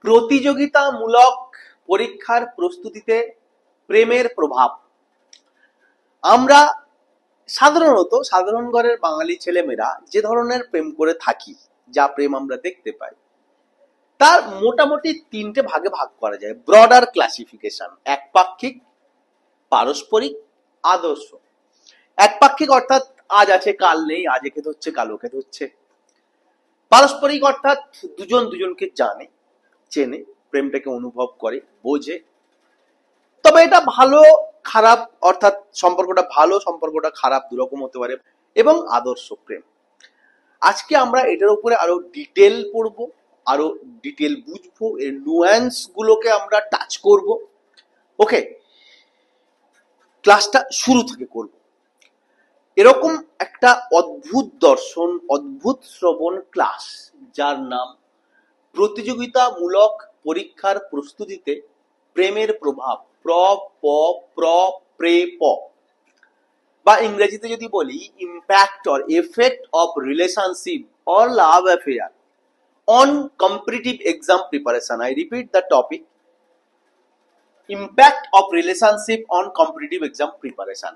প্রতিযোগিতামূলক পরীক্ষার প্রস্তুতিতে প্রেমের প্রভাব। আমরা সাধারণ ঘরের বাঙালি ছেলেমেয়েরা যে ধরনের প্রেম করে থাকি, যা প্রেম আমরা দেখতে পাই, তার মোটামুটি তিনটে ভাগে ভাগ করা যায়। ব্রডার ক্লাসিফিকেশন: একপাক্ষিক, পারস্পরিক, আদর্শ। একপাক্ষিক অর্থাৎ আজ আছে কাল নেই, আজ একে ধরছে কাল ওকে ধরছে। পারস্পরিক অর্থাৎ দুজন দুজনকে জানে, চেনে, প্রেমটাকে অনুভব করে, বোঝে। তবে এটা ভালো খারাপ অর্থাৎ সম্পর্কটা ভালো, সম্পর্কটা খারাপ, দুরকম হতে পারে। এবং আদর্শ প্রেম। আজকে আমরা এটার উপরে আরো ডিটেল পড়বো, আরো ডিটেল বুঝবো, এর নুয়ান্স গুলোকে আমরা টাচ করব। ওকে, ক্লাসটা শুরু থেকে করব। এরকম একটা অদ্ভুত দর্শন, অদ্ভুত শ্রবণ ক্লাস, যার নাম প্রতিযোগিতামূলক পরীক্ষার প্রস্তুতিতে প্রেমের প্রভাব। প্রে প, বা ইংরেজিতে যদি বলি impact or effect of relationship or love affair on competitive exam preparation. I repeat the topic, impact of relationship on competitive exam preparation.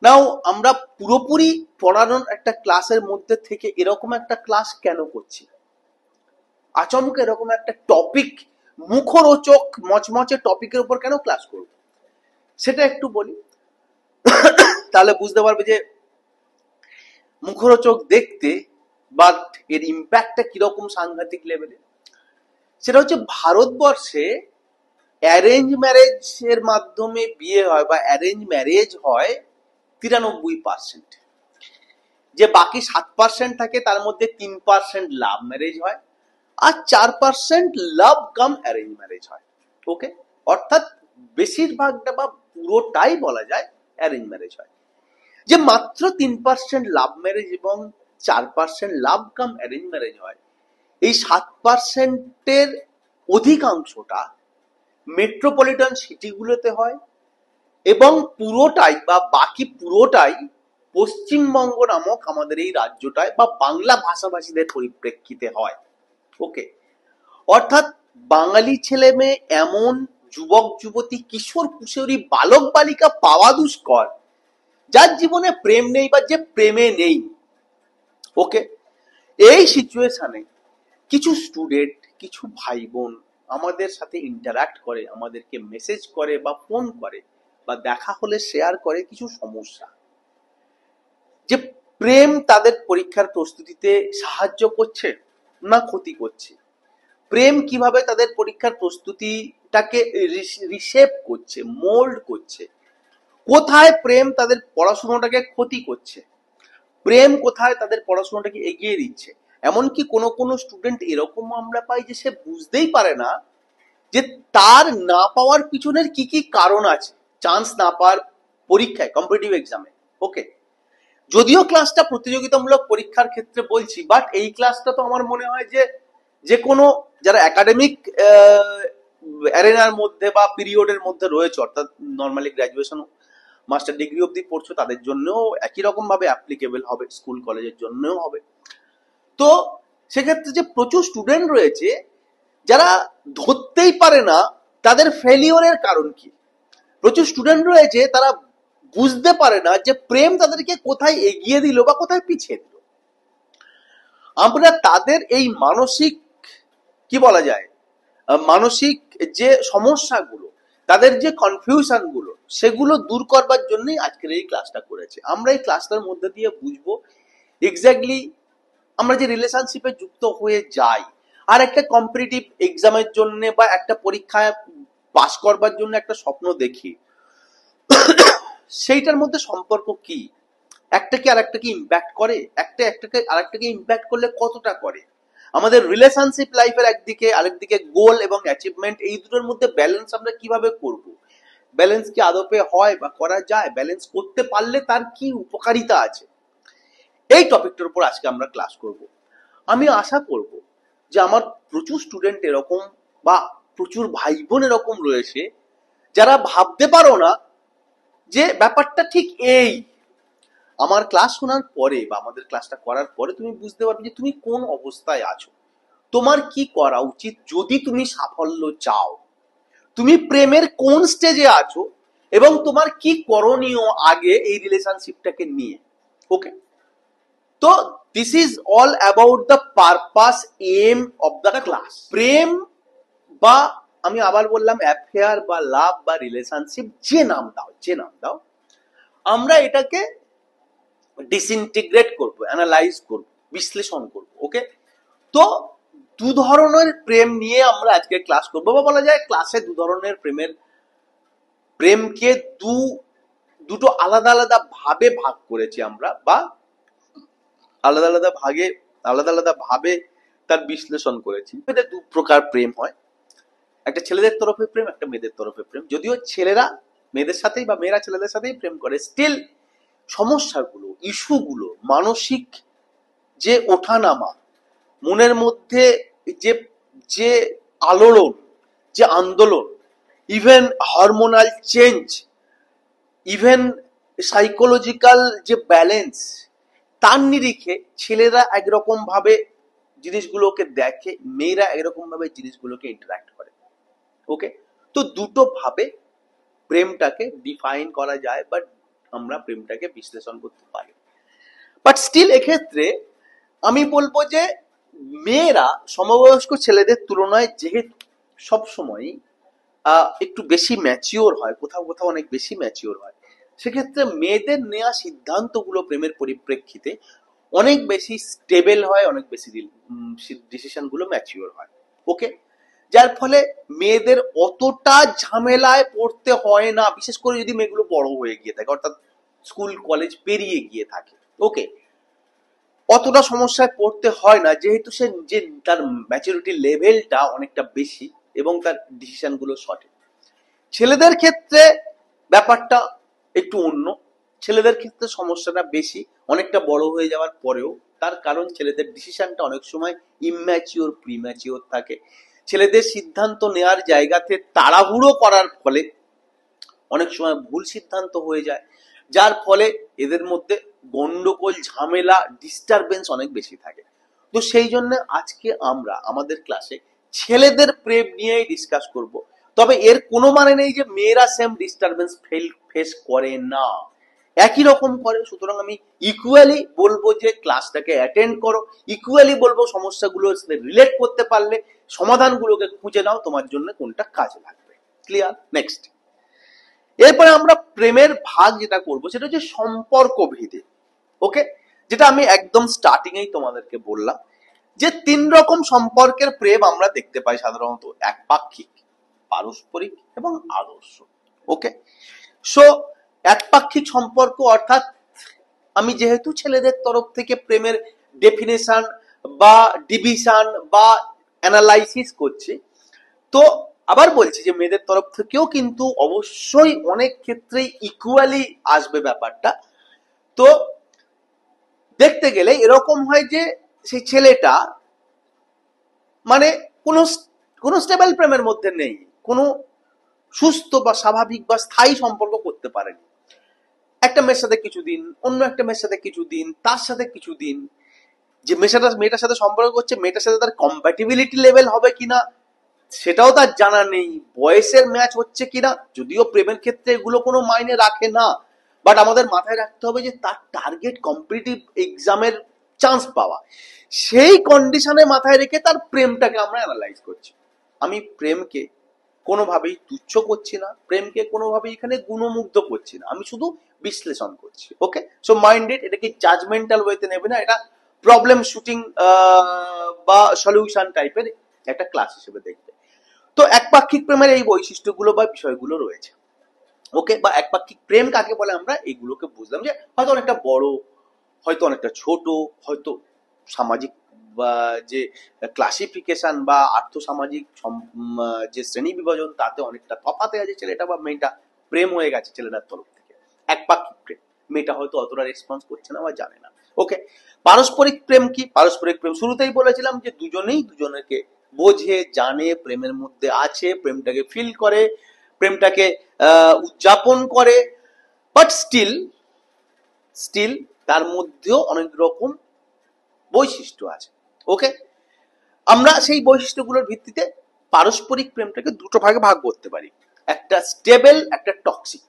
Now আমরা পুরোপুরি পড়ানোর একটা ক্লাসের মধ্যে থেকে এরকম একটা ক্লাস কেন করছি? আচমকা এরকম একটা টপিক, মুখরোচক মচমচে টপিকের উপর কেন ক্লাস করব, সেটা একটু বলি, তাহলে বুঝতে পারবে যে মুখরোচক দেখতে, বাট এর ইম্প্যাক্টটা কিরকম সাংঘাতিক লেভেলে। সেটা হচ্ছে ভারতবর্ষে অ্যারেঞ্জ ম্যারেজের মাধ্যমে বিয়ে হয় বা অ্যারেঞ্জ ম্যারেজ হয় 93%। যে বাকি 7% থাকে তার মধ্যে 3% লাভ ম্যারেজ হয়, আর 4% লাভ কাম অ্যারেঞ্জ ম্যারেজ হয়। ওকে, অর্থাৎ বেশিরভাগটা বা পুরোটাই বলা যায় অ্যারেঞ্জ ম্যারেজ হয়। যে মাত্র 3% লাভ ম্যারেজ এবং 4% লাভ কাম অ্যারেঞ্জ ম্যারেজ হয়, এই 7%-এর অধিকাংশটা মেট্রোপলিটন সিটিগুলোতে হয়, এবং পুরোটাই বা বাকি পুরোটাই পশ্চিমবঙ্গ নামক আমাদের এই রাজ্যটায় বা বাংলা ভাষাভাষীদের পরিপ্রেক্ষিতে হয়। ওকে, অর্থাৎ বাঙালি ছেলে মেয়ে, এমন যুবক যুবতী, কিশোর কিশোরী, বালক বালিকা পাওয়া দুষ্কর যার জীবনে প্রেম নেই বা যে প্রেমে নেই। ওকে, এই সিচুয়েশনে কিছু স্টুডেন্ট, কিছু ভাই বোন আমাদের সাথে ইন্টারঅ্যাক্ট করে, আমাদেরকে মেসেজ করে বা ফোন করে বা দেখা হলে শেয়ার করে কিছু সমস্যা, যে প্রেম তাদের পরীক্ষার প্রস্তুতিতে সাহায্য করছে না ক্ষতি করছে, প্রেম কিভাবে তাদের পরীক্ষার প্রস্তুতিটাকে রিশেপ করছে, মোল্ড করছে, কোথায় প্রেম তাদের পড়াশোনাটাকে ক্ষতি করছে, প্রেম কোথায় তাদের পড়াশোনাটাকে এগিয়ে দিচ্ছে। এমনকি কোনো স্টুডেন্ট এরকম আমরা পাই যে সে বুঝতেই পারে না যে তার না পাওয়ার পিছনের কি কি কারণ আছে, চান্স না পাওয়ার পরীক্ষায়, কম্পিটিটিভ এক্সামে। ওকে, যদিও ক্লাসটা প্রতিযোগিতামূলক পরীক্ষার ক্ষেত্রে বলছি, বাট এই ক্লাসটা তো আমার মনে হয় যে কোনো যারা একাডেমিক অ্যারেনার মধ্যে বা পিরিয়ডের মধ্যে রয়েছে, অর্থাৎ নর্মালি গ্র্যাজুয়েশন মাস্টার ডিগ্রি অবধি পড়ছো, তাদের জন্যও একই রকম ভাবে অ্যাপ্লিকেবল হবে, স্কুল কলেজের জন্যও হবে। তো সেক্ষেত্রে যে প্রচুর স্টুডেন্ট রয়েছে যারা ধরতেই পারে না তাদের ফেলিওরের কারণ কি, প্রচুর স্টুডেন্ট রয়েছে তারা বুঝতে পারে না যে প্রেম তাদেরকে কোথায় এগিয়ে দিল বা কোথায় পিছিয়ে দিল। আমরা তাদের এই মানসিক, কি বলা যায়, মানসিক যে সমস্যাগুলো, তাদের যে কনফিউশন গুলো, সেগুলো দূর করবার জন্যই আজকের এই ক্লাসটা করেছে। আমরা এই ক্লাসটার মধ্যে দিয়ে বুঝবো এক্স্যাক্টলি আমরা যে রিলেশনশিপে যুক্ত হয়ে যাই আর একটা কম্পিটিটিভ এক্সামের জন্য বা একটা পরীক্ষায় পাস করবার জন্য একটা স্বপ্ন দেখি, সেইটার মধ্যে সম্পর্ক কি, একটাকে আর একটাকে ইম্প্যাক্ট করে, একটাকে আর একটাকে ইম্প্যাক্ট করলে কতটা করে, আমাদের রিলেশনশিপ লাইফের একদিকে আরেকদিকে গোল এবং অ্যাচিভমেন্ট, এই দুটোর মধ্যে ব্যালেন্স আমরা কিভাবে করব, ব্যালেন্স কি আদপে হয় বা করা যায়, ব্যালেন্স করতে পারলে তার কি উপকারিতা আছে, এই টপিকটার উপর আজকে আমরা ক্লাস করব। আমি আশা করব যে আমার প্রচুর স্টুডেন্ট এরকম বা প্রচুর ভাই বোন এরকম রয়েছে যারা ভাবতে পারো না যে ব্যাপারটা ঠিক এই। আমার ক্লাস শোনার পরে বা আমাদের ক্লাসটা করার পরে তুমি বুঝতে পারবে যে তুমি কোন অবস্থায় আছো, তোমার কি করা উচিত যদি তুমি সাফল্য চাও, তুমি প্রেমের কোন স্টেজে আছো, এবং তোমার কি করণীয় আগে এই রিলেশনশিপটাকে নিয়ে। ওকে, তো this is all about the purpose aim of the class. প্রেম বা আমি আবার বললাম অ্যাফেয়ার বা লাভ বা রিলেশনশিপ, যে নাম দাও যে নাম দাও, আমরা এটাকে ডিসইন্টিগ্রেট করব, অ্যানালাইজ করব, বিশ্লেষণ করব। ওকে, তো দু ধরনের প্রেম নিয়ে আমরা আজকে ক্লাস করবো, বা বলা যায় ক্লাসে দু ধরনের প্রেমকে দুটো আলাদা আলাদা ভাবে ভাগ করেছি আমরা, বা আলাদা আলাদা ভাবে তার বিশ্লেষণ করেছি। এদের দু প্রকার প্রেম হয়, একটা ছেলেদের তরফে প্রেম, একটা মেয়েদের তরফে প্রেম। যদিও ছেলেরা মেয়েদের সাথেই বা মেয়েরা ছেলেদের সাথেই প্রেম করে, স্টিল সমস্যাগুলো, ইস্যুগুলো, মানসিক যে ওঠানামা, মনের মধ্যে যে যে আলোড়ন, যে আন্দোলন, even hormonal change, even psychological যে ব্যালেন্স, তার নিরিখে ছেলেরা একরকম ভাবে জিনিসগুলোকে দেখে, মেয়েরা একরকম ভাবে জিনিসগুলোকে ইন্টারাক্ট করে। ওকে, তো দুটো ভাবে প্রেমটাকে ডিফাইন করা যায়, বাট আমরা প্রেমটাকে বিশ্লেষণ করতে পারি। বাট স্টিল এক্ষেত্রে আমি বলবো যে মেয়েরা সমবয়স্ক ছেলেদের তুলনায় যেহেতু সবসময় একটু বেশি ম্যাচিওর হয়, কোথাও কোথাও অনেক বেশি ম্যাচিওর হয়, সেক্ষেত্রে মেয়েদের নেওয়া সিদ্ধান্তগুলো প্রেমের পরিপ্রেক্ষিতে অনেক বেশি স্টেবল হয়, অনেক বেশি ডিসিশনগুলো ম্যাচিওর হয়। ওকে, যার ফলে মেয়েদের অতটা ঝামেলায় পড়তে হয় না, বিশেষ করে যদি মেয়েগুলো বড় হয়ে গিয়ে থাকে, অর্থাৎ স্কুল কলেজ পেরিয়ে গিয়ে থাকে। ওকে, অতটা সমস্যায় পড়তে হয় না, যেহেতু সে যে তার ম্যাচুরিটি লেভেলটা অনেকটা বেশি এবং তার ডিসিশনগুলো সঠিক। ছেলেদের ক্ষেত্রে ব্যাপারটা একটু অন্য, ছেলেদের ক্ষেত্রে সমস্যাটা বেশি অনেকটা বড় হয়ে যাওয়ার পরেও, তার কারণ ছেলেদের ডিসিশনটা অনেক সময় ইম্যাচিওর, প্রিম্যাচিওর থাকে। ছেলেদের সিদ্ধান্ত নেওয়ার জায়গাতে তাড়াহুড়ো করার ফলে অনেক সময় ভুল সিদ্ধান্ত হয়ে যায়, যার ফলে এদের মধ্যে গন্ডগোল, ঝামেলা, ডিস্টারবেন্স অনেক বেশি থাকে। তো সেই জন্য আজকে আমরা আমাদের ক্লাসে ছেলেদের প্রেম নিয়েই ডিসকাস করব। তবে এর কোনো মানে নেই যে মেয়েরা সেম ডিস্টারবেন্স ফেস করে না, একই রকম করে। সুতরাং আমি ইকুয়ালি বলবো যে ক্লাসটাকে অ্যাটেন্ড করো, ইকুয়ালি বলবো সমস্যাগুলোর সাথে রিলেট করতে পারলে সমাধানগুলোকে খুঁজে নাও, তোমার জন্য কোনটা কাজে লাগবে। ক্লিয়ার? নেক্সট, এরপরে আমরা প্রেমের ভাগ যেটা করবো সেটা হচ্ছে সম্পর্ক ভেদে। ওকে, যেটা আমি একদম স্টার্টিং এই তোমাদেরকে বললাম যে তিন রকম সম্পর্কের প্রেম আমরা দেখতে পাই সাধারণত: একপাক্ষিক, পারস্পরিক এবং আদর্শ। ওকে, সো একপাক্ষিক সম্পর্ক অর্থাৎ আমি যেহেতু ছেলেদের তরফ থেকে প্রেমের ডেফিনেশন বা ডিভিশন বা অ্যানালাইসিস করছি, তো আবার বলছি যে মেয়েদের তরফ থেকেও কিন্তু অবশ্যই অনেক ক্ষেত্রেই ইকুয়ালি আসবে ব্যাপারটা। তো দেখতে গেলে এরকম হয় যে সেই ছেলেটা মানে কোনো কোনো স্টেবল প্রেমের মধ্যে নেই, কোনো সুস্থ বা স্বাভাবিক বা স্থায়ী সম্পর্ক করতে পারেনি। একটা মেয়ের সাথে কিছুদিন, অন্য একটা মেয়ের সাথে কিছুদিন, তার সাথে কিছুদিন, যে মেয়েটার সাথে সম্পর্ক করছে, মেয়েটার সাথে তার কম্প্যাটিবিলিটি লেভেল হবে কিনা সেটাও তার জানা নেই, বয়সের ম্যাচ হচ্ছে কিনা, যদিও প্রেমের ক্ষেত্রে এগুলো কোনো মাইনে রাখে না, বাট আমাদের মাথায় রাখতে হবে যে তার টার্গেট কম্পিটিটিভ এক্সামের চান্স পাওয়া। সেই কন্ডিশনে মাথায় রেখে তার প্রেমটাকে আমরা অ্যানালাইজ করছি। আমি প্রেমকে কোনোভাবেই তুচ্ছ করছি না, প্রেমকে কোনোভাবেই এখানে গুণমুগ্ধ করছি না, আমি শুধু বিশ্লেষণ করছি। ওকে, সো মাইন্ডেড, এটাকে জাজমেন্টাল ওয়েতে নেবে না, এটা প্রবলেম শুটিং বা সলিউশন টাইপের একটা ক্লাস হিসেবে দেখবে। তো একপাক্ষিক প্রেমের এই বৈশিষ্ট্যগুলো বা বিষয়গুলো রয়েছে। ওকে, বা একপাক্ষিক প্রেম কাকে বলে আমরা এইগুলোকে বুঝলাম, যে হয়তো অনেকটা বড়, হয়তো অনেকটা ছোট, হয়তো সামাজিক বা যে ক্লাসিফিকেশন বা আর্থসামাজিক যে শ্রেণী বিভাজন তাতে অনেকটা তফাতে আছে ছেলেটা বা মেয়েটা, প্রেম হয়ে গেছে ছেলেটার তরফ থেকে। একপাক্ষিক প্রেম, মেয়েটা হয়তো অতটা রেসপন্স করছে না বা জানে না। ওকে, পারস্পরিক প্রেম কি? পারস্পরিক প্রেম শুরুতেই বলেছিলাম যে দুজনেই দুজনকে বোঝে, জানে, প্রেমের মধ্যে আছে, প্রেমটাকে ফিল করে, প্রেমটাকে উদযাপন করে, বাট স্টিল তার মধ্যেও অনেক রকম বৈশিষ্ট্য আছে। ওকে, আমরা সেই বৈশিষ্ট্যগুলোর ভিত্তিতে পারস্পরিক প্রেমটাকে দুটো ভাগে ভাগ করতে পারি, একটা স্টেবল, একটা টক্সিক।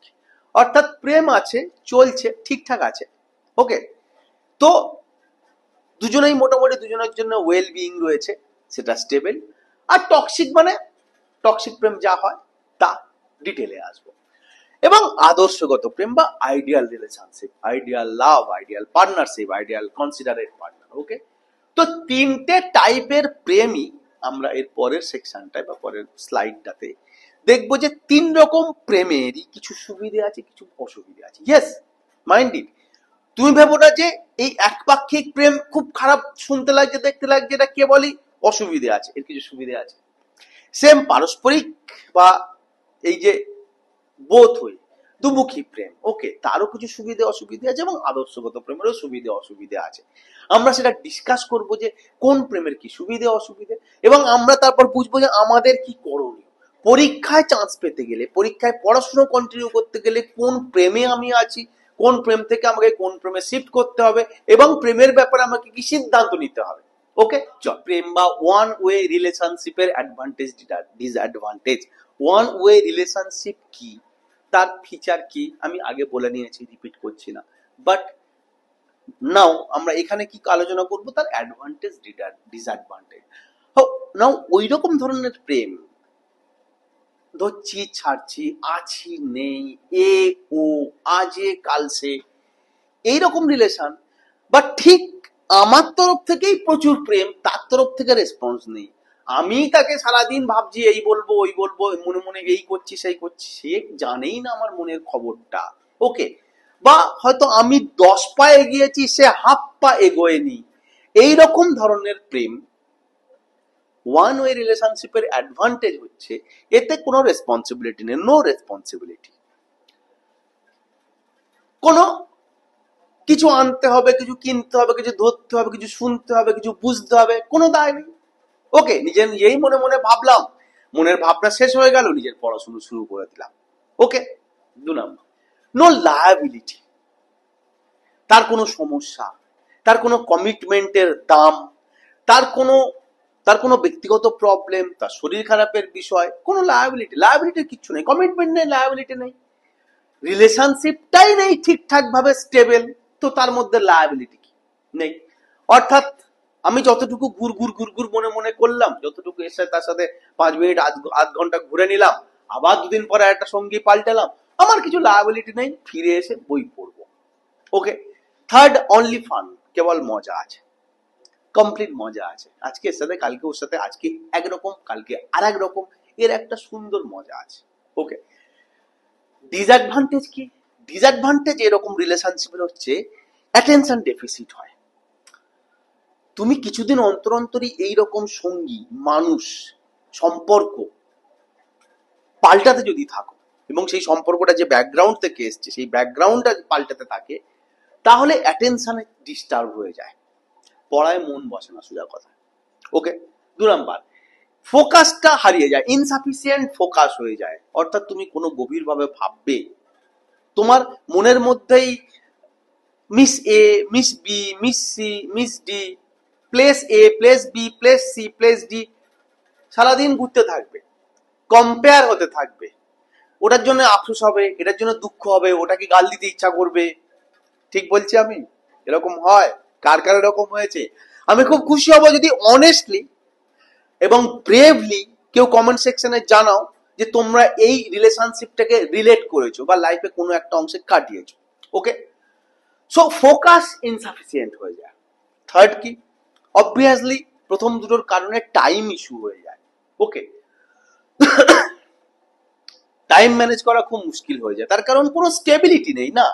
অর্থাৎ প্রেম আছে, চলছে, ঠিকঠাক আছে, ওকে, তো দুজনেই মোটামুটি দুজনের জন্য ওয়েল বিইং রয়েছে, সেটা স্টেবল। আর টক্সিক মানে টক্সিক প্রেম যা হয় তা ডিটেলে আসবো। এবং আদর্শগত প্রেম বা ideal relationship, ideal love, ideal partnership, ideal considerate partner, okay. তো তিনটে টাইপের প্রেমই আমরা এর পরের সেকশনটায় বা পরের স্লাইডটাতে দেখবো যে তিন রকম প্রেমেরই কিছু সুবিধে আছে, কিছু অসুবিধে আছে। Yes, mind it. তুমি ভেবো না যে এই একপাক্ষিক প্রেম খুব খারাপ শুনতে লাগছে, দেখতে লাগছে, এটা কে বলি অসুবিধে আছে, এর কিছু সুবিধে আছে। সেম পারস্পরিক বা এই যে বোথ হয়ে দুমুখী প্রেম, ওকে, তারও কিছু সুবিধে অসুবিধে আছে, এবং আদর্শগত প্রেমেরও সুবিধে অসুবিধে আছে। আমরা সেটা ডিসকাস করব যে কোন প্রেমের কি সুবিধে অসুবিধে, এবং আমরা তারপর বুঝবো যে আমাদের কি করণীয়। পরীক্ষায় চান্স পেতে গেলে, পরীক্ষায় পড়াশোনা কন্টিনিউ করতে গেলে কোন প্রেমে আমি আছি, কোন প্রেম থেকে আমাকে কোন প্রেমে শিফট করতে হবে, এবং প্রেমের ব্যাপারে আমাকে কি সিদ্ধান্ত নিতে হবে, ওকে। চল, প্রেম বা ওয়ান ওয়ে রিলেশনশিপের advantage disadvantage. One way relationship কি, তার ফিচার কি, আমি আগে বলে নিয়েছি, রিপিট করছি না, বাট নাও আমরা এখানে কি আলোচনা করব, তার অ্যাডভান্টেজ ডিসঅ্যাডভান্টেজ। নাও ওই রকম ধরনের প্রেম, ধরছি ছাড়ছি, আছি নেই, এ ও, আজে কালসে, এইরকম রিলেশন, বা ঠিক আমার তরফ থেকেই প্রচুর প্রেম, তার তরফ থেকে রেসপন্স নেই, আমি তাকে সারাদিন ভাবছি এই বলবো ওই বলবো, মনে মনে এই করছি সেই করছি, সে জানেই না আমার মনের খবরটা, ওকে। বা হয়তো আমি 10 পা এগিয়েছি, সে হাফ পা এগোয়নি, এইরকম ধরনের প্রেম। ওয়ান ওয়ে রিলেশনশিপের অ্যাডভান্টেজ হচ্ছে এতে কোনো রেসপন্সিবিলিটি নেই, নো রেসপন্সিবিলিটি। কোনো কিছু আনতে হবে, কিছু কিনতে হবে, কিছু ধরতে হবে, কিছু শুনতে হবে, কিছু বুঝতে হবে, কোনো দায় নেই, ওকে। নিজেই মনে মনে ভাবলাম, মনের ভাবনা শেষ হয়ে গেল, নিজের পড়াশুনো শুরু করে দিলাম, ওকে। 2 নম্বর, নো লায়াবিলিটি। তার কোনো সমস্যা, তার কোনো কমিটমেন্টের দাম, তার কোনো ব্যক্তিগত প্রবলেম, তার শরীর খারাপের বিষয়, কোনো লায়াবিলিটির কিচ্ছু নেই, কমিটমেন্ট নেই, লায়াবিলিটি নেই, রিলেশনশিপটাই নেই ঠিকঠাক ভাবে স্টেবল, তো তার মধ্যে লায়াবিলিটি কি নেই। অর্থাৎ আমি যতটুকু ঘুর মনে মনে করলাম, যতটুকু এসে তার সাথে 5 মিনিট আধ ঘন্টা ঘুরে নিলাম, আবার 2 দিন পরে একটা সঙ্গী পাল্টালাম, আমার কিছু লায়াবিলিটি নেই, ফিরে এসে বই পড়বো, ওকে। থার্ড, অনলি ফান, কেবল মজা আছে, কমপ্লিট মজা আছে, আজকে এর সাথে কালকে ওর সাথে, আজকে একরকম কালকে আর এক রকম, এর একটা সুন্দর মজা আছে, ওকে। ডিসঅ্যাডভান্টেজ কি? ডিসঅ্যাডভান্টেজ এরকম রিলেশনশিপের হচ্ছে অ্যাটেনশন ডেফিসিট হয়। তুমি কিছুদিন অন্তর অন্তরই এইরকম সঙ্গী, মানুষ, সম্পর্ক পাল্টাতে যদি থাকো, এবং সেই সম্পর্কটা যে ব্যাকগ্রাউন্ড থেকে এসছে সেই ব্যাকগ্রাউন্ডটা পাল্টাতে থাকে, তাহলে অ্যাটেনশনে ডিস্টার্ব হয়ে যায়, পড়ায় মন বসে না, সোজা কথা, ওকে। 2 নাম্বার, ফোকাসটা হারিয়ে যায়, ইনসাফিসিয়েন্ট ফোকাস হয়ে যায়। অর্থাৎ তুমি কোনো গভীরভাবে ভাববে, তোমার মনের মধ্যেই miss A, miss B, miss C, miss D, place A, place B, place C, place D সারাদিন ঘুরতে থাকবে, কম্পেয়ার হতে থাকবে, ওটার জন্য আফসোস হবে, এটার জন্য দুঃখ হবে, ওটাকে গাল দিতে ইচ্ছা করবে, ঠিক বলছি আমি? এরকম হয়, কার কার এরকম হয়েছে? আমি খুব খুশি হব যদি অনেস্টলি এবং ব্রেভলি কেউ কমেন্ট সেকশনে জানাও যে তোমরা এই রিলেশনশিপটাকে রিলেট করেছো বা লাইফে কোনো একটা অংশে কাটিয়েছো, ওকে। সো ফোকাস ইনসাফিসিয়েন্ট হয়ে যায়। থার্ড কি, অবভিয়াসলি প্রথম দুটোর কারণে টাইম ইস্যু হয়ে যায়, ওকে। টাইম ম্যানেজ করা খুব মুশকিল হয়ে যায়, তার কারণ কোনো স্টেবিলিটি নেই না,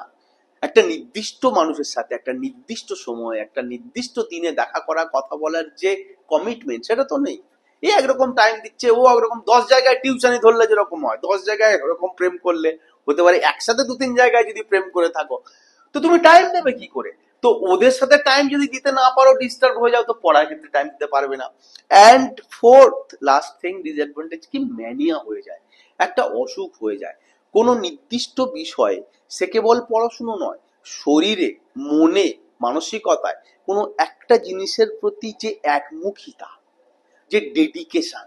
একটা নির্দিষ্ট মানুষের সাথে একটা নির্দিষ্ট সময়, একটা নির্দিষ্ট দিনে দেখা করা, কথা বলার যে কমিটমেন্ট, সেটা তো নেই। এ একরকম টাইম দিচ্ছে, ও একরকম, 10 জায়গায় টিউশনি ধরলে যেরকম হয়, 10 জায়গায় এরকম প্রেম করলে হতে পারে, একসাথে 2-3 জায়গায় যদি প্রেম করে থাকো, তো তুমি টাইম দেবে কি করে? তো ওদের সাথে টাইম যদি দিতে না পারো, ডিস্টার্ব হয়ে যাও, তো পড়ার ক্ষেত্রে টাইম দিতে পারবে না। And fourth last thing, disadvantage কি, ম্যানিয়া হয়ে যায়, একটা অসুখ হয়ে যায় কোনো নির্দিষ্ট বিষয়ে। সে কেবল পড়াশুনো নয়, শরীরে, মনে, মানসিকতায় কোনো একটা জিনিসের প্রতি যে একমুখিতা, যে ডেডিকেশন,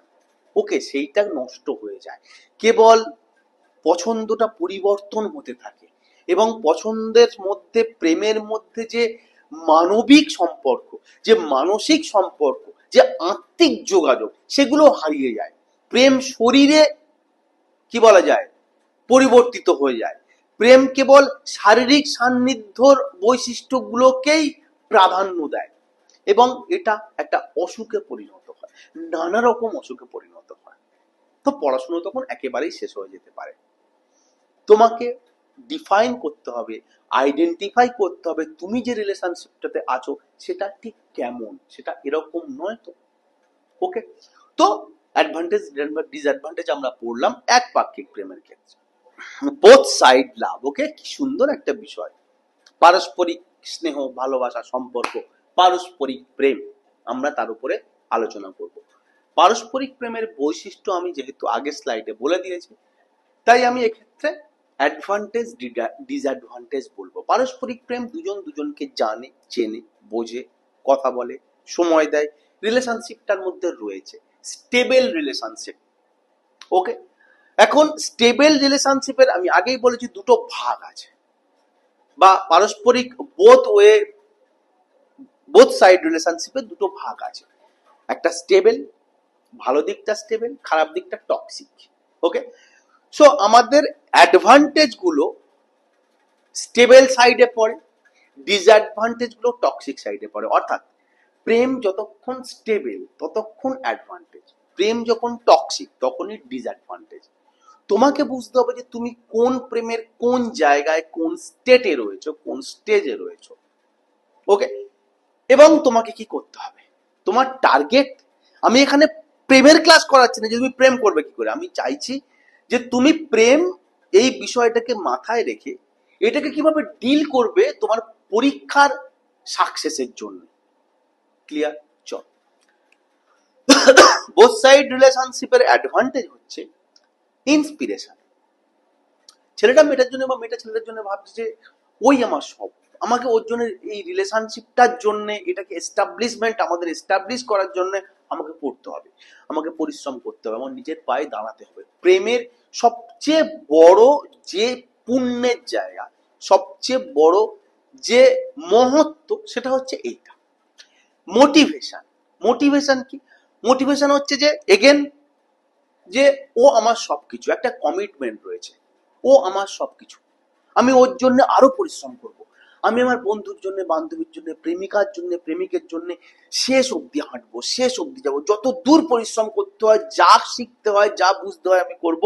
ওকে, সেইটা নষ্ট হয়ে যায়। কেবল পছন্দটা পরিবর্তন হতে থাকে এবং পছন্দের মধ্যে, প্রেমের মধ্যে যে মানবিক সম্পর্ক, যে মানসিক সম্পর্ক, যে আত্মিক যোগাযোগ, সেগুলো হারিয়ে যায়। প্রেম শরীরে কি বলা যায় পরিবর্তিত হয়ে যায়। প্রেম কেবল শারীরিক সান্নিধ্যর বৈশিষ্ট্যগুলোকেই প্রাধান্য দেয় এবং এটা একটা অসুখে পরিণত হয়, নানা রকম অসুখে পরিণত হয়। তো পড়াশোনা তখন একেবারেই শেষ হয়ে যেতে পারে। তোমাকে ডিফাইন করতে হবে, আইডেন্টিফাই করতে হবে তুমি যে রিলেশনশিপটাতে আছো সেটা ঠিক কেমন, সেটা এরকম নয় তো। ওকে, তো অ্যাডভান্টেজ ডিসঅ্যাডভান্টেজ আমরা পড়লাম এক পাক্ষিক প্রেমের ক্ষেত্রে। বোথ সাইড লাভ, ওকে, কি সুন্দর একটা বিষয়। পারস্পরিক স্নেহ, ভালোবাসা, সম্পর্ক, পারস্পরিক প্রেম, আমরা তার উপরে আলোচনা করব। পারস্পরিক প্রেমের বৈশিষ্ট্য আমি যেহেতু আগের স্লাইডে বলে দিয়েছি, তাই আমি এক্ষেত্রে অ্যাডভান্টেজ ডিসঅ্যাডভান্টেজ বলবো। পারস্পরিক প্রেম দুজন দুজনকে জানে, চেনে, বোঝে, কথা বলে, সময় দেয়, রিলেশনশিপটার মধ্যে রয়েছে স্টেবল রিলেশনশিপ। ওকে, এখন স্টেবল রিলেশনশিপের আমি আগেই বলেছি দুটো ভাগ আছে, বা পারস্পরিক বোথ সাইড রিলেশনশিপের দুটো ভাগ আছে। একটা স্টেবল, ভালো দিকটা স্টেবল, খারাপ দিকটা টক্সিক। ওকে, সো আমাদের অ্যাডভান্টেজ গুলো স্টেবল সাইডে পড়ে, ডিসঅ্যাডভান্টেজ গুলো টক্সিক সাইডে পড়ে। অর্থাৎ প্রেম যতক্ষণ স্টেবল ততক্ষণ অ্যাডভান্টেজ, প্রেম যখন টক্সিক তখনই ডিসঅ্যাডভান্টেজ। তোমাকে বুঝতে হবে যে তুমি কোন প্রেমের কোন জায়গায়, কোন স্টেটে রয়েছো, কোন স্টেজে রয়েছো। ওকে, এবং তোমাকে কি করতে হবে, তোমার টার্গেট। আমি এখানে প্রেমের ক্লাস করাচ্ছি না যে তুমি প্রেম করবে কি করে, আমি চাইছি যে তুমি প্রেম এই বিষয়টাকে মাথায় রেখে এটাকে কিভাবে ডিল করবে তোমার পরীক্ষার সাকসেসের জন্য। ক্লিয়ার? চল, বোথ সাইড রিলেশনশিপের অ্যাডভান্টেজ হচ্ছে ইন্সপিরেশন। ছেলেটা মেয়েটার জন্য বা মেয়েটা ছেলেটার জন্য ভাবছে যে ওই আমার সব, আমাকে ওর জন্য এই রিলেশনশিপটার জন্য, এটাকে এস্টাবলিশমেন্ট, আমাদের এস্টাবলিশ করার জন্য আমাকে পড়তে হবে, আমাকে পরিশ্রম করতে হবে, আমার নিজের পায়ে দাঁড়াতে হবে। প্রেমের সবচেয়ে বড় যে পুণ্যের জায়গা, সবচেয়ে বড় যে মহত্ব, সেটা হচ্ছে এইটা মোটিভেশন। মোটিভেশন কি? মোটিভেশন হচ্ছে যে এগেন যে ও আমার সবকিছু, একটা কমিটমেন্ট রয়েছে, ও আমার সবকিছু, আমি ওর জন্য আরো পরিশ্রম করব, আমি আমার বন্ধুর জন্য, বান্ধবীর জন্য, প্রেমিকার জন্য, প্রেমিকের জন্য শেষ অবধি হাঁটবো, শেষ অবধি যাবো, যত দূর পরিশ্রম করতে হয়, যা শিখতে হয়, যা বুঝতে হয় আমি করব,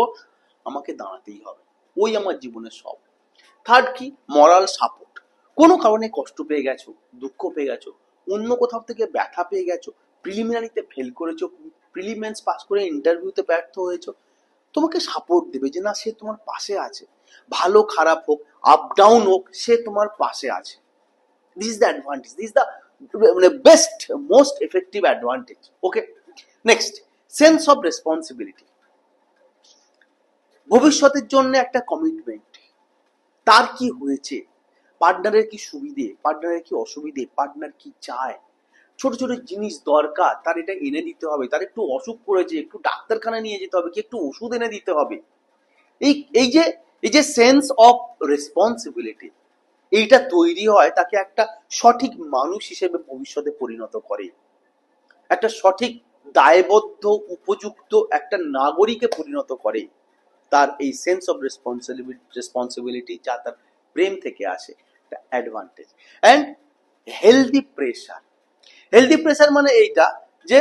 আমাকে দাঁড়াতেই হবে, ওই আমার জীবনের সব। থার্ড কি? মরাল সাপোর্ট। কোনো কারণে কষ্ট পেয়ে গেছো, দুঃখ পেয়ে গেছো, অন্য কোথাও থেকে ব্যথা পেয়ে গেছো, প্রিলিমিনারিতে ফেল করেছো, প্রিলিমেন্স পাস করে ইন্টারভিউতে ব্যর্থ হয়েছো, তোমাকে সাপোর্ট দেবে যে না, সে তোমার পাশে আছে, ভালো খারাপ হোক, আপ ডাউন হোক, সে তোমার পাশে আছে। This is the advantage, this is the মানে best most effective advantage. Okay, next, sense of responsibility. ভবিষ্যতের জন্য একটা কমিটমেন্ট, তার কি হয়েছে, পার্টনারের কি সুবিধে, পার্টনারের কি অসুবিধে, পার্টনার কি চায়, ছোট ছোট জিনিস দরকার, তার এটা এনে দিতে হবে, তার একটু অসুখ করেছে, একটু ডাক্তারখানা নিয়ে যেতে হবে, কি একটু ওষুধ এনে দিতে হবে। এই এই যে সেন্স অফ রেসপন্সিবিলিটি, এইটা তৈরি হয়, তাকে একটা সঠিক মানুষ হিসেবে ভবিষ্যতে পরিণত করে, একটা সঠিক দায়বদ্ধ উপযুক্ত একটা নাগরিকে পরিণত করে। তার এই সেন্স অফ রেসপন্সিবিলিটি যা তার প্রেম থেকে আসে, advantage. And healthy pressure. Healthy pressure মানে এইটা যে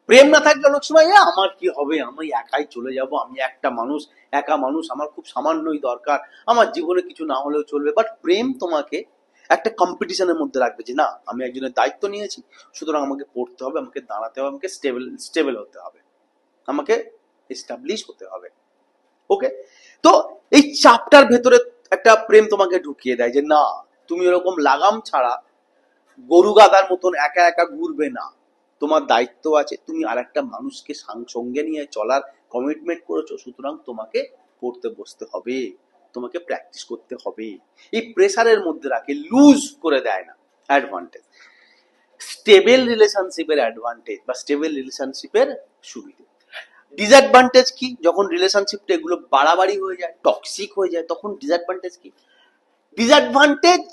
প্রেম না থাকলে অনেক সময় আমার কি হবে, আমি একাই চলে যাব, আমি একটা মানুষ, একা মানুষ, আমার খুব সামান্যই দরকার, আমার জীবনে কিছু না হলেও চলবে। বাট প্রেম তোমাকে একটা কম্পিটিশনের মধ্যে রাখবে যে না, আমি একজনের দায়িত্ব নিয়েছি, সুতরাং আমাকে পড়তে হবে, আমাকে দাঁড়াতে হবে, আমাকে স্টেবল হতে হবে, আমাকে এস্টাবলিশ হতে হবে। ওকে, তো এই চাপটার ভেতরে একটা প্রেম তোমাকে ঢুকিয়ে দেয় যে না, তুমি এরকম লাগাম ছাড়া গরু গাদার মতন একা একা ঘুরবে না, তোমার দায়িত্ব আছে, তুমি আর একটা মানুষকে সঙ্গে নিয়ে চলার কমিটমেন্ট করেছো, সুতরাং তোমাকে পড়তে বসতে হবে, তোমাকে প্র্যাকটিস করতে হবে। এই প্রেসারের মধ্যে রাখে, লুজ করে দেয় না, অ্যাডভান্টেজ। স্টেবল রিলেশনশিপের অ্যাডভান্টেজ বা স্টেবল রিলেশনশিপের সুবিধা। ডিসঅ্যাডভান্টেজ কি? যখন রিলেশনশিপটা এগুলো বাড়াবাড়ি হয়ে যায়, টক্সিক হয়ে যায়, তখন ডিসঅ্যাডভান্টেজ কি? ডিসঅ্যাডভান্টেজ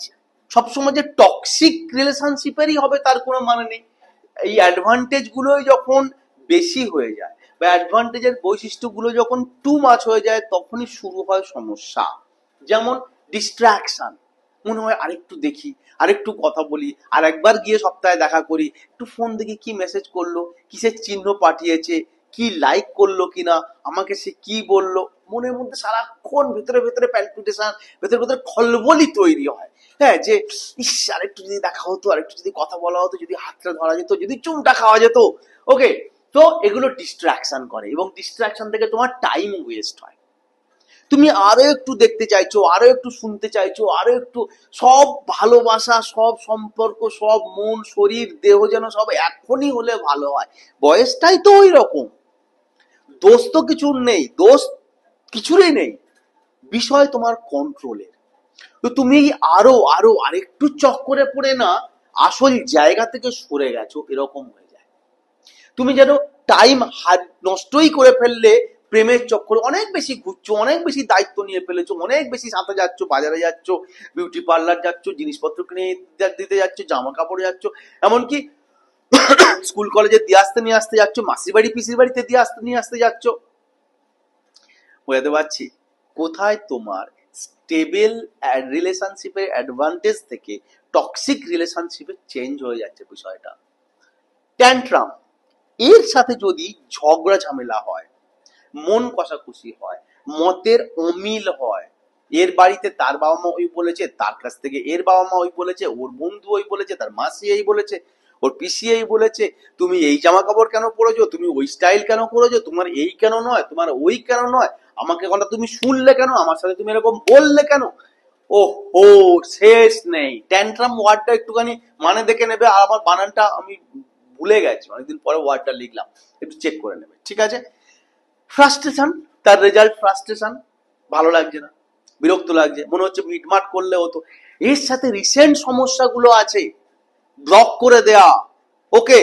সবসময় যে টক্সিক রিলেশনশিপেরই হবে তার কোনো মানে নেই। এই অ্যাডভান্টেজ গুলোই যখন বেশি হয়ে যায় বা অ্যাডভান্টেজের বৈশিষ্ট্যগুলো যখন টু মাচ হয়ে যায়, তখনই শুরু হয় সমস্যা। যেমন ডিস্ট্রাকশন, মনে হয় আরেকটু দেখি, আরেকটু কথা বলি, আর একবার গিয়ে সপ্তাহে দেখা করি, একটু ফোন দেখি কি মেসেজ করলো, কিসের চিহ্ন পাঠিয়েছে, কি লাইক করলো কিনা, আমাকে সে কি বললো, মনের মধ্যে সারাক্ষণ ভেতরে ভেতরে প্যালপিটেশন, ভেতরে ভেতরে খলবলি তৈরি হয়। হ্যাঁ, যে ইস আরেকটু যদি দেখা হতো, আরেকটু যদি কথা বলা হতো, যদি হাতটা ধরা যেত, যদি চুমটা খাওয়া যেত। ওকে, তো এগুলো ডিস্ট্রাকশন করে এবং ডিস্ট্রাকশন থেকে তোমার টাইম ওয়েস্ট হয়। তুমি আরো একটু দেখতে চাইছো, আরো একটু শুনতে চাইছো, আরো একটু, সব ভালোবাসা, সব সম্পর্ক, সব মন শরীর দেহ যেন সব এখনই হলে ভালো হয়। বয়সটাই তো ওই রকম, দোষ তো কিছুর নেই, দোষ কিছুরই নেই, বিষয় তোমার কন্ট্রোলের। তো তুমি আরো আরো আরেকটু চক্করে পড়ে না আসল জায়গা থেকে সরে গেছো, এরকম হয়ে যায়। তুমি যেন টাইম নষ্টই করে ফেললে প্রেমের চক্করে, অনেক বেশি ঘুরছো, অনেক বেশি দায়িত্ব নিয়ে ফেলেছো, অনেক বেশি সাথে যাচ্ছ, বাজারে যাচ্ছ, বিউটি পার্লার যাচ্ছ, জিনিসপত্র কিনে দিতে যাচ্ছ, জামা কাপড় যাচ্ছ, এমনকি স্কুল কলেজে দিয়ে আসতে নিয়ে আসতে যাচ্ছ, মাসির বাড়ি পিসির বাড়িতে দিয়ে আসতে নিয়ে আসতে যাচ্ছ। বোঝাতে পারছি কোথায় তোমার স্টেবল রিলেশনশিপের অ্যাডভান্টেজ থেকে টক্সিক রিলেশনশিপে চেঞ্জ হয়ে যাচ্ছে বিষয়টা। ট্যান্ট্রাম, এর সাথে যদি ঝগড়া ঝামেলা হয়, মন কষাকষি হয়, মতের অমিল হয়, এর বাড়িতে তার বাবা মা ওই বলেছে, তার কাছ থেকে এর বাবা মা ওই বলেছে, ওর বন্ধু ওই বলেছে, তার মাসি এই বলেছে, ওর পিসি এই বলেছে, তুমি এই জামা কাপড় কেন পরেছো, তুমি ওই স্টাইল কেন করেছো, তোমার এই কেন নয়, তোমার ওই কেন নয়, আমাকে কথা তুমি শুনলে কেন, আমার সাথে তুমি এরকম বললে কেন। ও ও, শেষ নেই। ট্যান্ট্রাম ওয়ার্ডটা একটুখানি মানে দেখে নেবে, আর আমার বানানটা আমি ভুলে গেছি, অনেকদিন পরে ওয়ার্ডটা লিখলাম, একটু চেক করে নেবে, ঠিক আছে। ফ্রাস্ট্রেশন, তার রেজাল্ট ফ্রাস্ট্রেশন, ভালো লাগছে না, বিরক্ত লাগছে, মনে হচ্ছে মিটমাট করলে হতো। এর সাথে রিসেন্ট সমস্যাগুলো আছে, ব্লক করে দেওয়া, ওকে,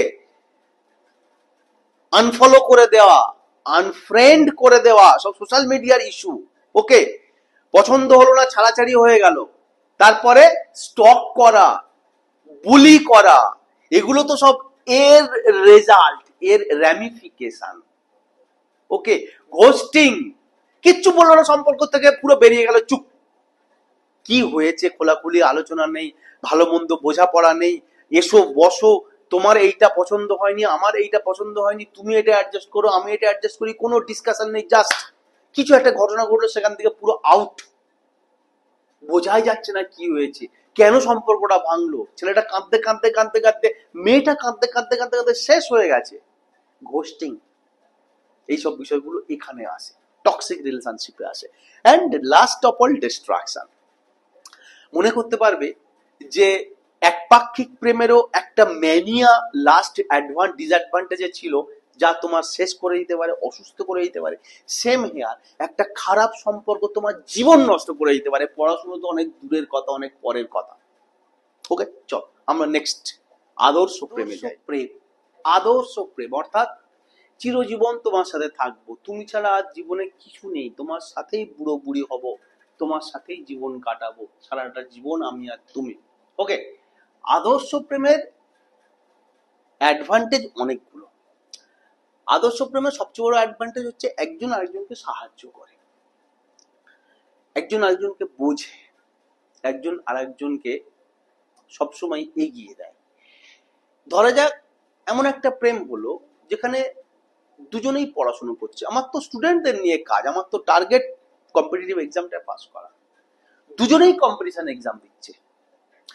আনফলো করে দেওয়া, আনফ্রেন্ড করে দেওয়া, সব সোশ্যাল মিডিয়ার ইস্যু। ওকে, পছন্দ হলো না, ছাড়াছাড়ি হয়ে গেল, তারপরে স্টক করা, বুলি করা, এগুলো তো সব এর রেজাল্ট, এর র্যামিফিকেশন। ওকে, ঘোস্টিং, কিচ্ছু বললো না সম্পর্ক থেকে, পুরো বেরিয়ে গেল, চুপ। কি হয়েছে খোলাখুলি আলোচনা নেই, ভালো মন্দ বোঝাপড়া নেই, এসো বসো, তোমার এইটা পছন্দ হয়নি, আমার এইটা পছন্দ হয়নি, তুমি এটা অ্যাডজাস্ট করো, আমি এটা অ্যাডজাস্ট করি, কোনো ডিসকাশন নেই, জাস্ট কিছু একটা ঘটনা ঘটলো, সেখান থেকে পুরো আউট। বোঝাই যাচ্ছে না কি হয়েছে, কেন সম্পর্কটা ভাঙলো, ছেলেটা কাঁদতে কাঁদতে কাঁদতে কাঁদতে, মেয়েটা কাঁদতে কাঁদতে কাঁদতে কাঁদতে শেষ হয়ে গেছে। ঘোস্টিং, এইসব বিষয়গুলো এখানে আসে, টক্সিক রিলেশনশিপে আসে। And last of all, destruction. মনে করতে পারবে যে একপাক্ষিক প্রেমেরও একটা ম্যানিয়া লাস্ট ডিসঅ্যাডভান্টেজে ছিল, যা তোমার শেষ করে দিতে পারে, অসুস্থ করে দিতে পারে। সেম হেয়ার, একটা খারাপ সম্পর্ক তোমার জীবন নষ্ট করে দিতে পারে। পড়াশুনো তো অনেক দূরের কথা, অনেক পরের কথা। ওকে, চল আমরা নেক্সট আদর্শ প্রেমে যাই। প্রেম, আদর্শ প্রেম অর্থাৎ চিরজীবন তোমার সাথে থাকবো, তুমি ছাড়া আর জীবনে কিছু নেই, তোমার সাথেই বুড়ো বুড়ি হব, তোমার সাথেই জীবন কাটাবো, সারাটা জীবন আমি আর তুমি। ওকে, আদর্শ প্রেমের অ্যাডভান্টেজ অনেকগুলো। আদর্শ প্রেমের সবচেয়ে বড় অ্যাডভান্টেজ হচ্ছে একজন আরেকজনকে সাহায্য করে, একজন আরেকজনকে বোঝে, একজন আরেকজনকে সবসময় এগিয়ে দেয়। ধরা যাক এমন একটা প্রেম হলো যেখানে দুজনেই পড়াশোনা করছে, আমার তো স্টুডেন্টদের নিয়ে কাজ, আমার তো টার্গেট কম্পিটিটিভ এক্সামটা পাস করা, দুজনেই কম্পিটিশন এক্সাম দিচ্ছে।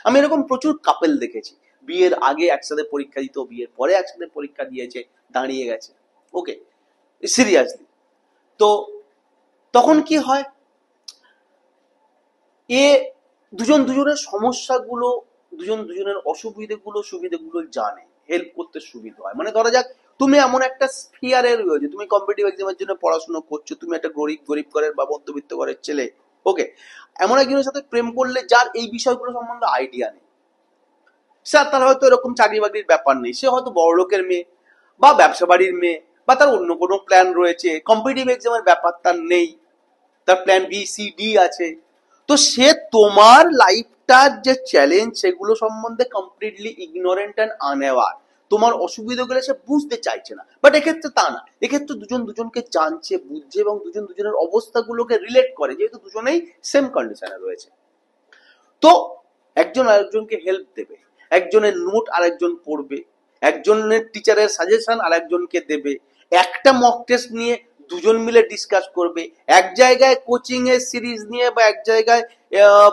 আমি এরকম প্রচুর কাপেল দেখেছি, বিয়ের আগে একসাথে পরীক্ষা দিত, বিয়ের পরে একসাথে পরীক্ষা দিয়েছে, দাঁড়িয়ে গেছে। ওকে, সিরিয়াসলি। তো তখন কি হয়, এ দুজন দুজনের সমস্যাগুলো, দুজন দুজনের অসুবিধেগুলো সুবিধেগুলো জানে, হেল্প করতে সুবিধা হয়। মানে ধরা যাক তুমি এমন একটা স্ফিয়ারে রয়েছে, তুমি কম্পিটিটিভ এক্সামের জন্য পড়াশোনা করছো, তুমি একটা গরিব গরিব ঘরের বা মধ্যবিত্ত ঘরের ছেলে। ওকে, এমন একজনের সাথে প্রেম করলে যার এই বিষয়গুলো সম্বন্ধে আইডিয়া নেই, স্যার তার হয়তো এরকম চাকরি বাকরির ব্যাপার নেই, সে হয়তো বড় লোকের মেয়ে বা ব্যবসা বাড়ির মেয়ে, বা তার অন্য কোনো প্ল্যান রয়েছে, কম্পিটিটিভ এক্সামের ব্যাপার তার নেই, তার প্ল্যান বি সি ডি আছে। তো সে তোমার লাইফটার যে চ্যালেঞ্জ সেগুলো সম্বন্ধে কমপ্লিটলি ইগনোরেন্ট অ্যান্ড আনঅ্যাওয়ার, তোমার অসুবিধা গুলো সে বুঝতে চাইছে না। বাট এক্ষেত্রে তা না, এক্ষেত্রে দুজন দুজনকে জানছে, বুঝছে এবং দুজন দুজনের অবস্থাগুলোকে রিলেট করে, যেহেতু দুজনেই সেম কন্ডিশনে রয়েছে। তো একজন আরেকজনকে হেল্প দেবে, একজনের নোট আরেকজন পড়বে, একজনের টিচারের সাজেশন আরেকজনকে দেবে, একটা মক টেস্ট নিয়ে দুজন মিলে ডিসকাস করবে, এক জায়গায় কোচিং এর সিরিজ নিয়ে বা এক জায়গায়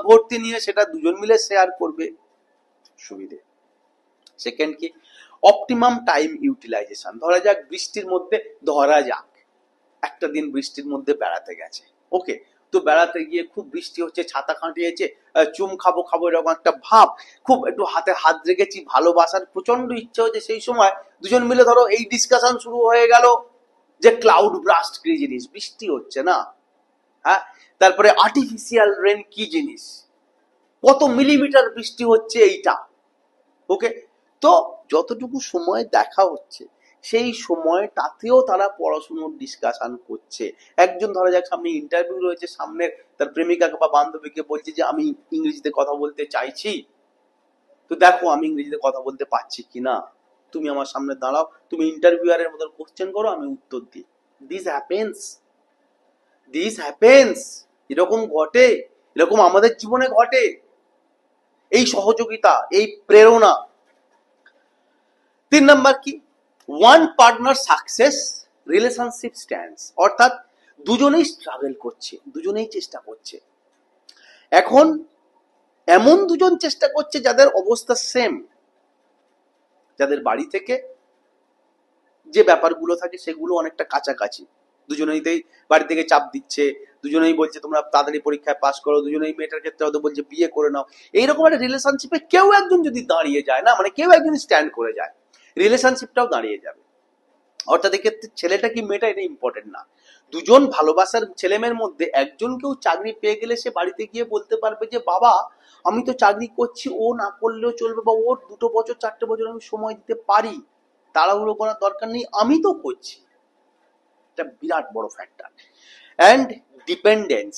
ভর্তি নিয়ে সেটা দুজন মিলে শেয়ার করবে, সুবিধে। সেকেন্ড কি, অপটিমাম টাইম ইউটিলাইজেশন। ধরা যাক বৃষ্টির মধ্যে, ধরা যাক একটা দিন বৃষ্টির মধ্যে বেড়াতে গেছে, ওকে, তো বেড়াতে গিয়ে খুব বৃষ্টি হচ্ছে, ছাতা খাটিয়েছে, চুম খাবো খাবো এরকম একটা ভাব, খুব একটু হাতে হাত রেখেছি, ভালোবাসার প্রচন্ড ইচ্ছে হচ্ছে, সেই সময় দুজন মিলে ধরো এই ডিসকাশন শুরু হয়ে গেল যে ক্লাউড ব্রাস্ট কি জিনিস, বৃষ্টি হচ্ছে না, হ্যাঁ, তারপরে আর্টিফিশিয়াল রেন কি জিনিস, কত মিলিমিটার বৃষ্টি হচ্ছে এইটা, ওকে। তো যতটুকু সময় দেখা হচ্ছে সেই সময়টাতেও তারা পড়াশুনোর ডিসকাশন করছে। একজন ধরা যাক সামনে ইন্টারভিউ রয়েছে, সামনে তার প্রেমিকাকে বা বান্ধবীকে বলছে যে আমি ইংরেজিতে কথা বলতে চাইছি, তো দেখো আমি ইংরেজিতে কথা বলতে পারছি কিনা, তুমি আমার সামনে দাঁড়াও, তুমি ইন্টারভিউয়ারের মতো কোশ্চেন করো, আমি উত্তর দিই। দিস হ্যাপেন্স, দিস হ্যাপেন্স, এরকম ঘটে, এরকম আমাদের জীবনে ঘটে, এই সহযোগিতা, এই প্রেরণা। 3 নাম্বার কি, one partner success relationship stands, অর্থাৎ দুজনেই স্ট্রাগল করছে, দুজনেই চেষ্টা করছে। এখন এমন দুজন চেষ্টা করছে যাদের অবস্থা সেম, যাদের বাড়ি থেকে যে ব্যাপারগুলো থাকে সেগুলো অনেকটা কাছাকাছি, দুজনেইতেই বাড়ি থেকে চাপ দিচ্ছে, দুজনেই বলছে তোমরা তাড়াতাড়ি পরীক্ষায় পাস করো, দুজনেই মেয়েটার ক্ষেত্রে হয়তো বলছে বিয়ে করে নাও। এইরকম একটা রিলেশনশিপে কেউ একজন যদি দাঁড়িয়ে যায় না, মানে কেউ একজন স্ট্যান্ড করে যায়, রিলেশনশিপটাও দাঁড়িয়ে যাবে। অর্থাৎ এক্ষেত্রে ছেলেটা কি মেয়েটা এটা ইম্পর্টেন্ট না, দুজন ভালোবাসার ছেলে মেয়ের মধ্যে একজন কেউ চাকরি পেয়ে গেলে সে বাড়িতে গিয়ে বলতে পারবে যে বাবা আমি তো চাকরি করছি, ও না করলেও চলবে, বা ওর 2 বছর 4 বছর আমি সময় দিতে পারি, তাড়াহুড়ো করার দরকার নেই, আমি তো করছি। এটা বিরাট বড় ফ্যাক্টর। অ্যান্ড ডিপেন্ডেন্স,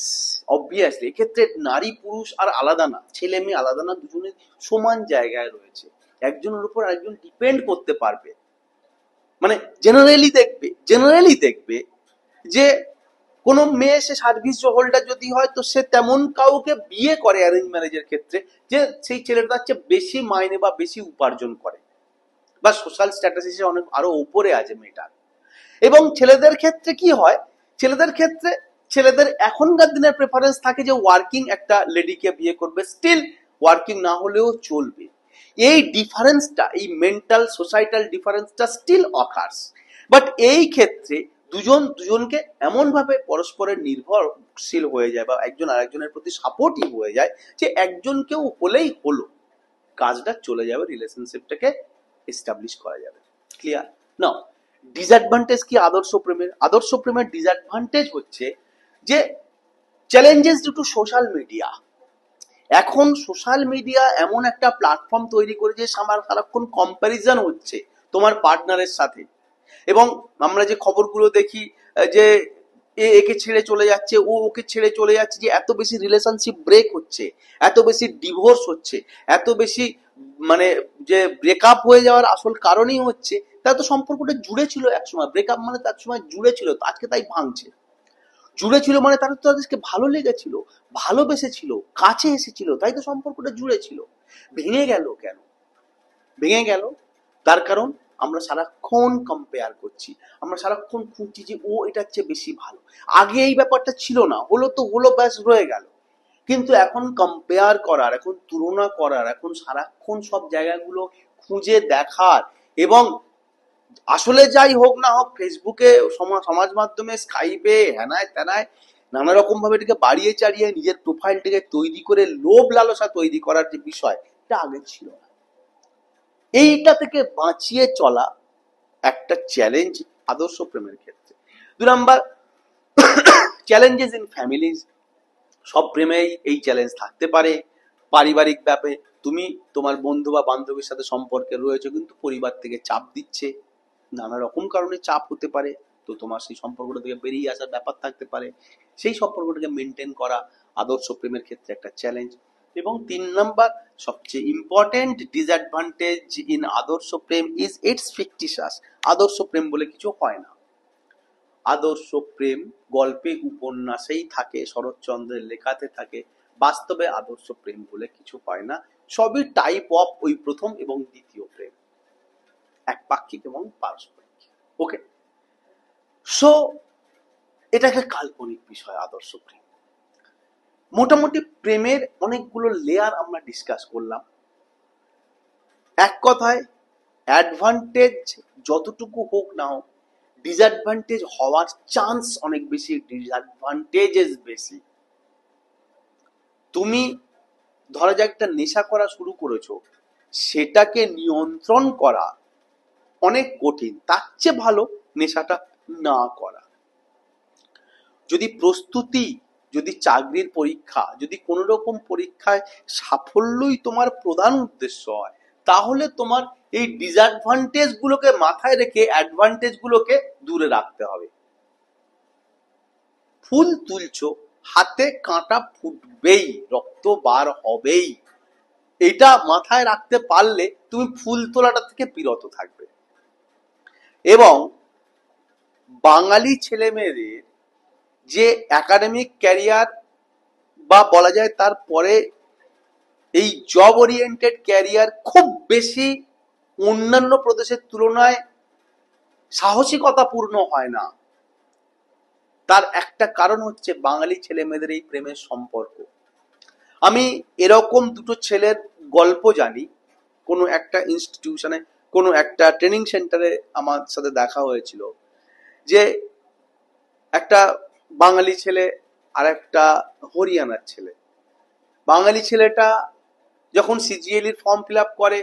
অবভিয়াসলি এক্ষেত্রে নারী পুরুষ আর আলাদা না, ছেলে মেয়ে আলাদা না, দুজনের সমান জায়গায় রয়েছে, একজনের উপর আরেকজন ডিপেন্ড করতে পারবে। মানে জেনারেলি দেখবে যে কোনো মেয়ে সে সার্ভিস হোল্ডার যদি হয়, তো সে তেমন কাউকে বিয়ে করে অ্যারেঞ্জ ম্যারেজের ক্ষেত্রে যে সেই ছেলেটা তার চেয়ে বেশি মাইনে বা বেশি উপার্জন করে, বা সোশ্যাল স্ট্যাটাসে অনেক আরো উপরে আছে মেয়েটার। এবং ছেলেদের ক্ষেত্রে কি হয়, ছেলেদের এখনকার দিনের প্রেফারেন্স থাকে যে ওয়ার্কিং একটা লেডিকে বিয়ে করবে, স্টিল ওয়ার্কিং না হলেও চলবে। এই ডিফারেন্সটা, এই মেন্টাল সোসাইটাল ডিফারেন্সটা স্টিল অকার্স। বাট এই ক্ষেত্রে দুজন দুজনকে এমন ভাবে পরস্পরের নির্ভরশীল হয়ে যায় বা একজন আরেকজনের প্রতি সাপোর্টিভ হয়ে যায় যে একজন কেউ হলেই হলো, কাজটা চলে যাবে, রিলেশনশিপটাকে এস্টাবলিশ করা যাবে। ক্লিয়ার? না, ডিসঅ্যাডভান্টেজ কি আদর্শ প্রেমের ডিসঅ্যাডভান্টেজ হচ্ছে যে challenges due to social media. এখন সোশ্যাল মিডিয়া এমন একটা প্ল্যাটফর্ম তৈরি করেছে, সারাক্ষণ কম্প্যারিজন হচ্ছে তোমার পার্টনারের সাথে, এবং আমরা যে খবরগুলো দেখি যে একে ছেড়ে চলে যাচ্ছে, ও ওকে ছেড়ে চলে যাচ্ছে, যে এত বেশি রিলেশনশিপ ব্রেক হচ্ছে, এত বেশি ডিভোর্স হচ্ছে, এত বেশি মানে যে ব্রেকআপ হয়ে যাওয়ার আসল কারণই হচ্ছে তার তো সম্পর্কটা জুড়ে ছিল একসময়, ব্রেকআপ মানে তার সময় জুড়ে ছিল, আজকে তাই ভাঙছে। জুড়ে ছিল মানে তারা তো তাদেরকে ভালো লেগেছিল, ভালোবেসেছিল, কাছে এসেছিল, তাই তো সম্পর্কটা জুড়ে ছিল। ভেঙে গেল কেন? ভেঙে গেল তার কারণ আমরা সারাক্ষণ কম্পেয়ার করছি, আমরা সারাক্ষণ খুঁজছি যে ও এটার চেয়ে বেশি ভালো। আগে এই ব্যাপারটা ছিল না, হলো তো হলো, ব্যাস রয়ে গেল। কিন্তু এখন কম্পেয়ার করার, এখন তুলনা করার, এখন সারাক্ষণ সব জায়গাগুলো খুঁজে দেখার, এবং আসলে যাই হোক না হোক ফেসবুকে, সমাজ মাধ্যমে, স্কাইপে, হ্যানায় ত্যানায় নানা রকম ভাবে এটাকে বাড়িয়ে চাড়িয়ে নিজের প্রোফাইলটাকে তৈরি করে লোভ লালসা তৈরি করার যে বিষয়, এটা আগে ছিল না। এইটা থেকে বাঁচিয়ে চলা একটা চ্যালেঞ্জ আদর্শ প্রেমের ক্ষেত্রে। 2 নাম্বার, চ্যালেঞ্জেস ইন ফ্যামিলিজ। সব প্রেমেই এই চ্যালেঞ্জ থাকতে পারে, পারিবারিক তুমি তোমার বন্ধু বা বান্ধবীর সাথে সম্পর্কে রয়েছে, কিন্তু পরিবার থেকে চাপ দিচ্ছে, নানা রকম কারণে চাপ হতে পারে, তো তোমার সেই সম্পর্কটা থেকে বেরিয়ে আসার ব্যাপার থাকতে পারে। সেই সম্পর্কটাকে মেনটেন করা আদর্শ প্রেমের ক্ষেত্রে একটা চ্যালেঞ্জ। এবং 3 নম্বর সবচেয়ে ইম্পর্টেন্ট ডিসঅ্যাডভান্টেজ ইন আদর্শ প্রেম ইজ ইটস ফিকটিশাস। আদর্শ প্রেম বলে কিছু হয় না। আদর্শ প্রেম গল্পে উপন্যাসেই থাকে, শরৎচন্দ্রের লেখাতে থাকে, বাস্তবে আদর্শ প্রেম বলে কিছু হয় না। সবই টাইপ অফ ওই প্রথম এবং দ্বিতীয় প্রেম, একপাক্ষিক এবং পারস্পরিক। ওকে, সো এটা একটা কাল্পনিক বিষয় আদর্শ প্রেম। মোটামুটি প্রেমের অনেকগুলো লেয়ার আমরা ডিসকাস করলাম। এক কথায় অ্যাডভান্টেজ যতটুকু হোক না হোক, ডিসঅ্যাডভান্টেজ হওয়ার চান্স অনেক বেশি, ডিসঅ্যাডভান্টেজেস বেশি। তুমি ধরা যাক একটা নেশা করা শুরু করেছো, সেটাকে নিয়ন্ত্রণ করা অনেক কঠিন, তার চেয়ে ভালো নেশাটা না করা। যদি প্রস্তুতি, যদি চাকরির পরীক্ষা, যদি কোনো রকম পরীক্ষায় সাফল্যই তোমার প্রধান উদ্দেশ্য হয়, তাহলে তোমার এই ডিসঅ্যাডভান্টেজ গুলোকে মাথায় রেখে অ্যাডভান্টেজ গুলোকে দূরে রাখতে হবে। ফুল তুলছো, হাতে কাঁটা ফুটবেই, রক্ত বার হবেই, এটা মাথায় রাখতে পারলে তুমি ফুল তোলাটা থেকে বিরত থাকবে। এবং বাঙালি ছেলে মেয়েদের যে একাডেমিক ক্যারিয়ার বা বলা যায় তারপরে এই জব ওরিয়েন্টেড ক্যারিয়ার খুব বেশি অন্যান্য প্রদেশের তুলনায় সাহসিকতাপূর্ণ হয় না, তার একটা কারণ হচ্ছে বাঙালি ছেলে মেয়েদের এই প্রেমের সম্পর্ক। আমি এরকম দুটো ছেলের গল্প জানি, কোনো একটা ইনস্টিটিউশনে, কোনো একটা ট্রেনিং সেন্টারে আমার সাথে দেখা হয়েছিল, যে একটা বাঙালি ছেলে আর একটা হরিয়ানার ছেলে। বাঙালি ছেলেটা যখন সিজিএল ফর্ম ফিল আপ করে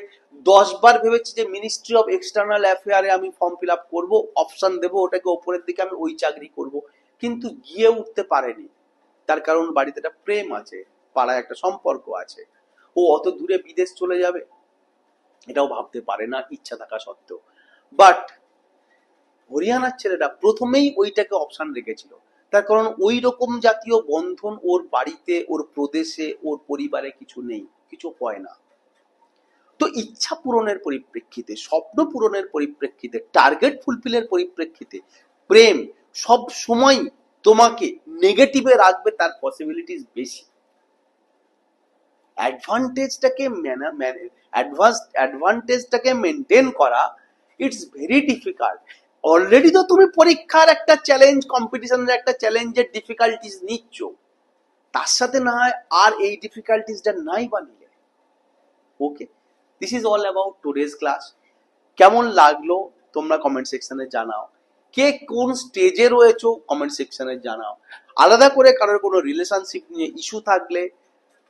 10 বার ভেবেছে যে মিনিস্ট্রি অফ এক্সটার্নাল অ্যাফেয়ারে আমি ফর্ম ফিল আপ করবো, অপশন দেবো, ওটাকে ওপরের দিকে আমি ওই চাকরি করব, কিন্তু গিয়ে উঠতে পারেনি। তার কারণ বাড়িতে একটা প্রেম আছে, পাড়ায় একটা সম্পর্ক আছে, ও অত দূরে বিদেশ চলে যাবে এটাও ভাবতে পারে না ইচ্ছা থাকা সত্ত্বেও। বাট হরিয়ানার ছেলেটা প্রথমেই ওইটাকে অপশন রেখেছিল, তার কারণ ওই রকম জাতীয় বন্ধন ওর বাড়িতে, ওর প্রদেশে, ওর পরিবারে কিছু নেই, কিছু হয় না। তো ইচ্ছা পূরণের পরিপ্রেক্ষিতে, স্বপ্ন পূরণের পরিপ্রেক্ষিতে, টার্গেট ফুলফিলের পরিপ্রেক্ষিতে প্রেম সব সময় তোমাকে নেগেটিভে রাখবে, তার পসিবিলিটিস বেশি। অ্যাডভান্টেজটাকে মেনটেন করা ইটস ভেরি ডিফিকাল্ট। অলরেডি তো তুমি পরীক্ষার একটা চ্যালেঞ্জ, কম্পিটিশনের একটা চ্যালেঞ্জের ডিফিকাল্টিস নিচ্ছ, তার সাথে না হয় আর এই ডিফিকাল্টিসটা নাই বানিয়ে। Okay, this is all about today's class. কেমন লাগলো তোমরা কমেন্ট সেকশনে জানাও, কে কোন স্টেজে রয়েছো কমেন্ট সেকশনে জানাও। আলাদা করে কারোর কোনো রিলেশনশিপ নিয়ে ইস্যু থাকলে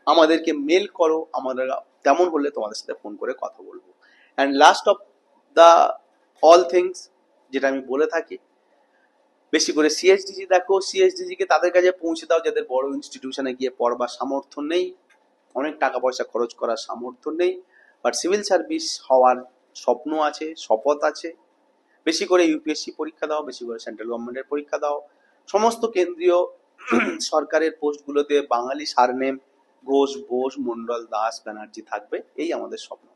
আমাদেরকে মেল করো, আমাদের তেমন হলে তোমাদের সাথে ফোন করে কথা বলবো। And last of the all things, যেটা আমি বলে থাকি, বেশি করে সিএসডিজি দেখো, সিএসডিজি কে তাদের কাছে পৌঁছে দাও যাদের বড় ইনস্টিটিউশনে গিয়ে পড়বার সামর্থ্য নেই, অনেক টাকা পয়সা খরচ করার সামর্থ্য নেই, বাট সিভিল সার্ভিস হওয়ার স্বপ্ন আছে, শপথ আছে। বেশি করে ইউপিএসসি পরীক্ষা দাও, বেশি করে সেন্ট্রাল গভর্নমেন্টের পরীক্ষা দাও। সমস্ত কেন্দ্রীয় সরকারের পোস্টগুলোতে বাঙালি সারনেম ঘোষ, বোস, মন্ডল, দাস, ব্যানার্জি থাকবে, এই আমাদের স্বপ্ন।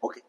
ওকে।